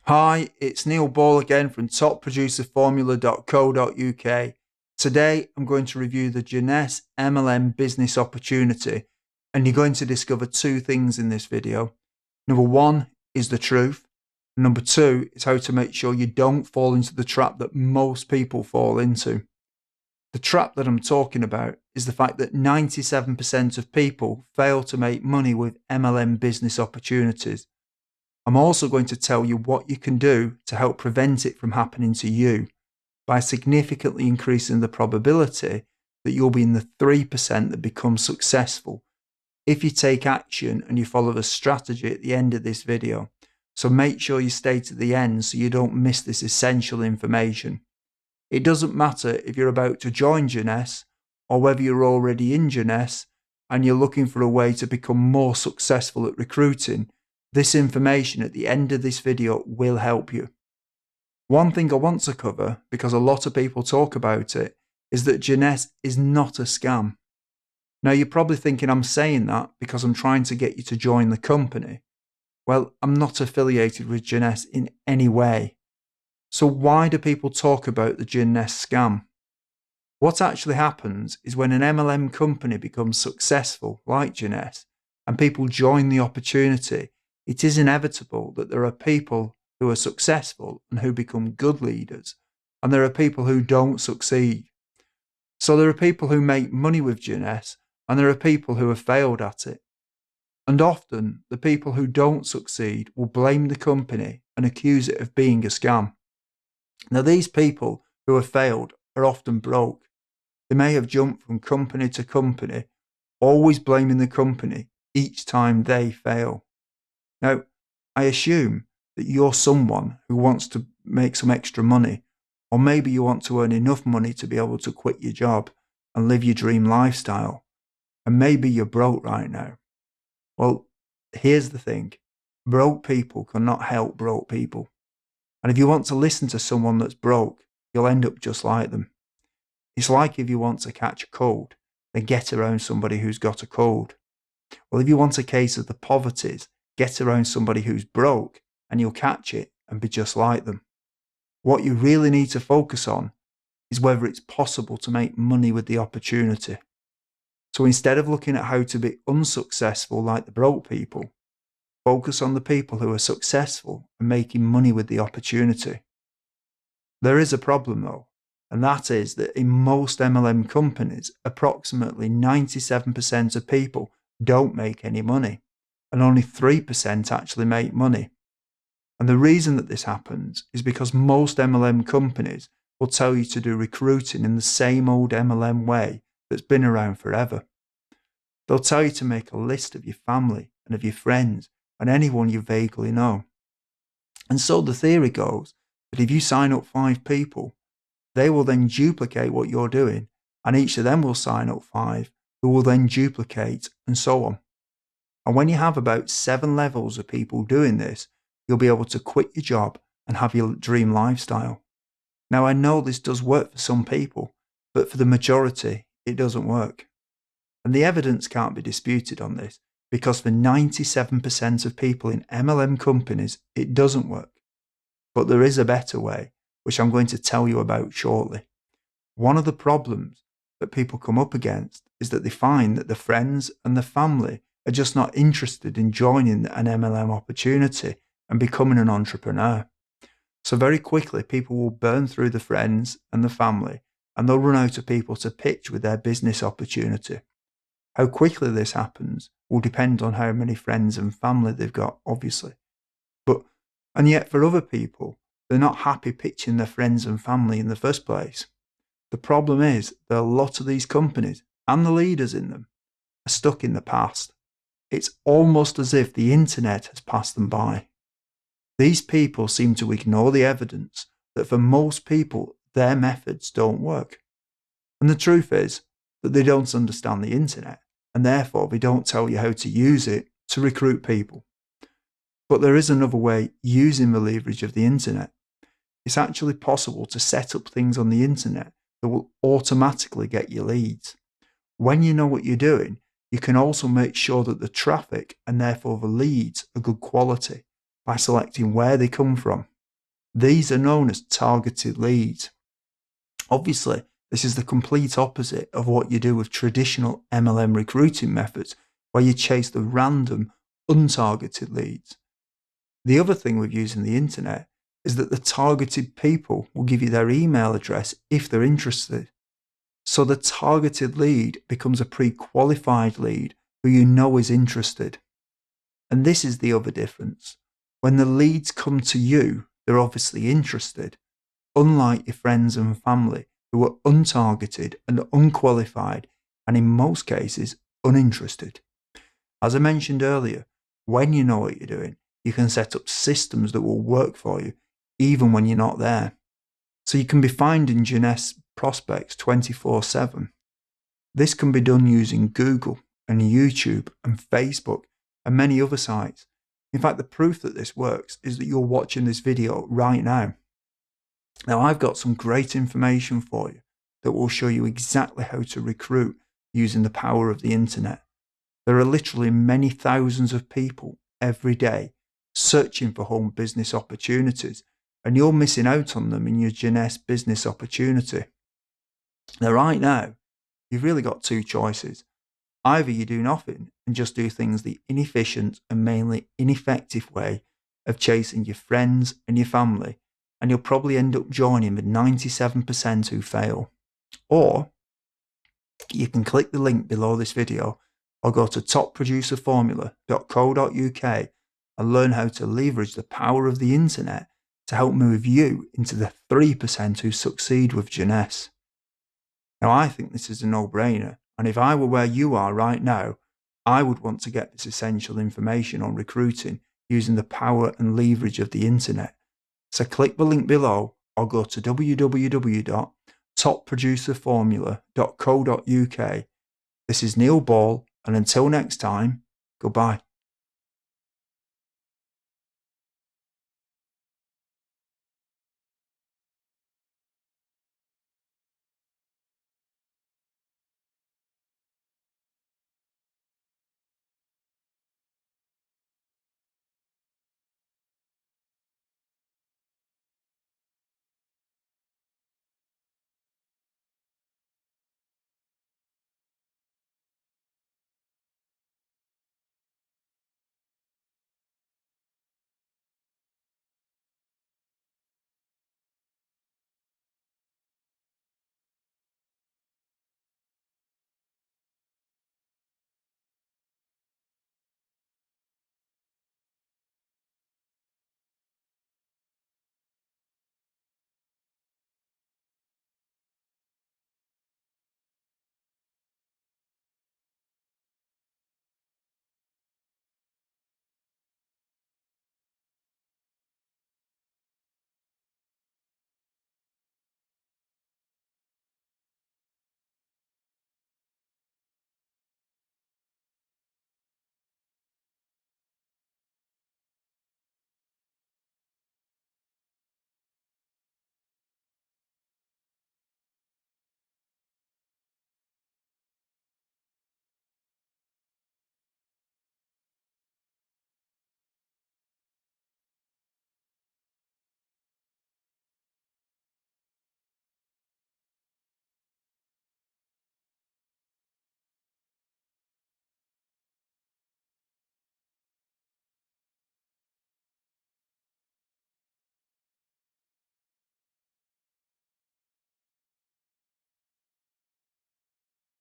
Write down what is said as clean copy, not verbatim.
Hi, it's Neil Ball again from topproducerformula.co.uk. Today I'm going to review the Jeunesse MLM business opportunity, and you're going to discover two things in this video. Number one is the truth. Number two is how to make sure you don't fall into the trap that most people fall into. The trap that I'm talking about is the fact that 97% of people fail to make money with MLM business opportunities. I'm also going to tell you what you can do to help prevent it from happening to you by significantly increasing the probability that you'll be in the 3% that become successful if you take action and you follow the strategy at the end of this video. So make sure you stay to the end so you don't miss this essential information. It doesn't matter if you're about to join Jeunesse or whether you're already in Jeunesse and you're looking for a way to become more successful at recruiting. This information at the end of this video will help you. One thing I want to cover, because a lot of people talk about it, is that Jeunesse is not a scam. Now you're probably thinking I'm saying that because I'm trying to get you to join the company. Well, I'm not affiliated with Jeunesse in any way. So why do people talk about the Jeunesse scam? What actually happens is when an MLM company becomes successful, like Jeunesse, and people join the opportunity, it is inevitable that there are people who are successful and who become good leaders, and there are people who don't succeed. So there are people who make money with Jeunesse, and there are people who have failed at it. And often, the people who don't succeed will blame the company and accuse it of being a scam. Now, these people who have failed are often broke. They may have jumped from company to company, always blaming the company each time they fail. Now, I assume that you're someone who wants to make some extra money, or maybe you want to earn enough money to be able to quit your job and live your dream lifestyle, and maybe you're broke right now. Well, here's the thing. Broke people cannot help broke people. And if you want to listen to someone that's broke, you'll end up just like them. It's like if you want to catch a cold, then get around somebody who's got a cold. Well, if you want a case of the poverties, get around somebody who's broke and you'll catch it and be just like them. What you really need to focus on is whether it's possible to make money with the opportunity. So instead of looking at how to be unsuccessful like the broke people, focus on the people who are successful and making money with the opportunity. There is a problem though, and that is that in most MLM companies, approximately 97% of people don't make any money, and only 3% actually make money. And the reason that this happens is because most MLM companies will tell you to do recruiting in the same old MLM way that's been around forever. They'll tell you to make a list of your family and of your friends and anyone you vaguely know. And so the theory goes that if you sign up 5 people, they will then duplicate what you're doing, and each of them will sign up 5 who will then duplicate, and so on. And when you have about 7 levels of people doing this, you'll be able to quit your job and have your dream lifestyle. Now, I know this does work for some people, but for the majority, it doesn't work. And the evidence can't be disputed on this, because for 97% of people in MLM companies, it doesn't work. But there is a better way, which I'm going to tell you about shortly. One of the problems that people come up against is that they find that the friends and the family are just not interested in joining an MLM opportunity and becoming an entrepreneur. So very quickly, people will burn through the friends and the family, and they'll run out of people to pitch with their business opportunity. How quickly this happens will depend on how many friends and family they've got, obviously. And yet for other people, they're not happy pitching their friends and family in the first place. The problem is that a lot of these companies and the leaders in them are stuck in the past. It's almost as if the internet has passed them by. These people seem to ignore the evidence that for most people, their methods don't work. And the truth is that they don't understand the internet, and therefore they don't tell you how to use it to recruit people. But there is another way using the leverage of the internet. It's actually possible to set up things on the internet that will automatically get you leads. When you know what you're doing, you can also make sure that the traffic and therefore the leads are good quality by selecting where they come from. These are known as targeted leads. Obviously, this is the complete opposite of what you do with traditional MLM recruiting methods, where you chase the random, untargeted leads. The other thing with using the internet is that the targeted people will give you their email address if they're interested. So the targeted lead becomes a pre-qualified lead who you know is interested. And this is the other difference. When the leads come to you, they're obviously interested, unlike your friends and family who are untargeted and unqualified, and in most cases, uninterested. As I mentioned earlier, when you know what you're doing, you can set up systems that will work for you, even when you're not there. So you can be finding Jeunesse prospects 24/7. This can be done using Google and YouTube and Facebook and many other sites. In fact, the proof that this works is that you're watching this video right now. Now, I've got some great information for you that will show you exactly how to recruit using the power of the internet. There are literally many thousands of people every day searching for home business opportunities, and you're missing out on them in your Jeunesse business opportunity. Now, right now, you've really got two choices. Either you do nothing and just do things the inefficient and mainly ineffective way of chasing your friends and your family, and you'll probably end up joining the 97% who fail. Or you can click the link below this video or go to topproducerformula.co.uk and learn how to leverage the power of the internet to help move you into the 3% who succeed with Jeunesse. Now, I think this is a no-brainer, and if I were where you are right now, I would want to get this essential information on recruiting using the power and leverage of the internet. So click the link below or go to www.topproducerformula.co.uk. This is Neil Ball, and until next time, goodbye.